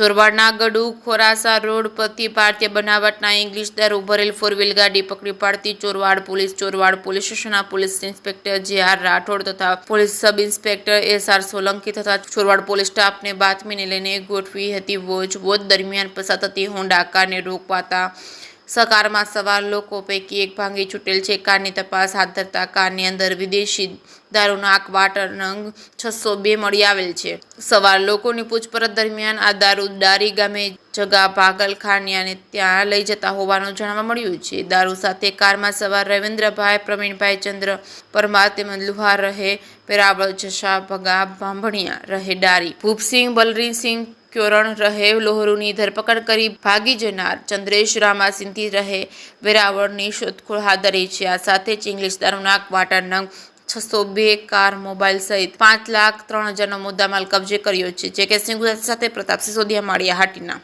ચોરવાડના Gadu ખોરાસા road પરથી ભારતીય બનાવટના English દારૂ ભરેલ ફોરવ્હીલ ગાડી પકડી પાડતી ચોરવાડ પોલીસ સ્ટેશનના પોલીસ ઇન્સ્પેક્ટર જે.આર. રાઠોડ તથા પોલીસ સબ ઇન્સ્પેક્ટર એસ.આર. સોલંકી તથા ચોરવાડ પોલીસ સ્ટાફને બાતમીને લઈને ગોઠવી હતી વોચ દરમિયાન પસાર થતી હોન્ડા કારને રોકવાતા કારમાં સવાર લોકો પૈકી એક ભાંગી છૂટેલ છે. કારની તપાસ હાથ ધરતા કારની અંદર વિદેશી દારૂના ક્વાર્ટર નંગ 602 મળી આવેલ છે. સવાર લોકોની પૂછપરછ દરમિયાન આ દારૂ ડારી ગામે જગા ભાગલ ખાનિયાને ત્યાં લઈ જતા હોવાનું જાણવા મળ્યું છે. દારૂ સાથે કારમાં સવાર રવિન્દ્રભાઈ પ્રવીણભાઈ ચંદ્ર પરમાર તેમજ લુહાર રહે વેરાવળ, જશા ભગા ભાંભણિયા રહે ડારી, ભૂપસિંહ બલરીસિંહ ક્યોરણ રહે લોહરુની ધરપકડ કરી ભાગી જનાર ચંદ્રેશ રામાસિંધી રહે વેરાવળની શોધખોળ હાથ ધરી છે. આ સાથે જ ઇંગ્લિશ દારૂના ક્વાર્ટર નંગ 602 કાર, મોબાઈલ સહિત 5,03,000નો મુદ્દામાલ કબજે કર્યો છે. જે કેસની ગુજરાત સાથે પ્રતાપ સિસોદિયા, માળિયા હાટીના.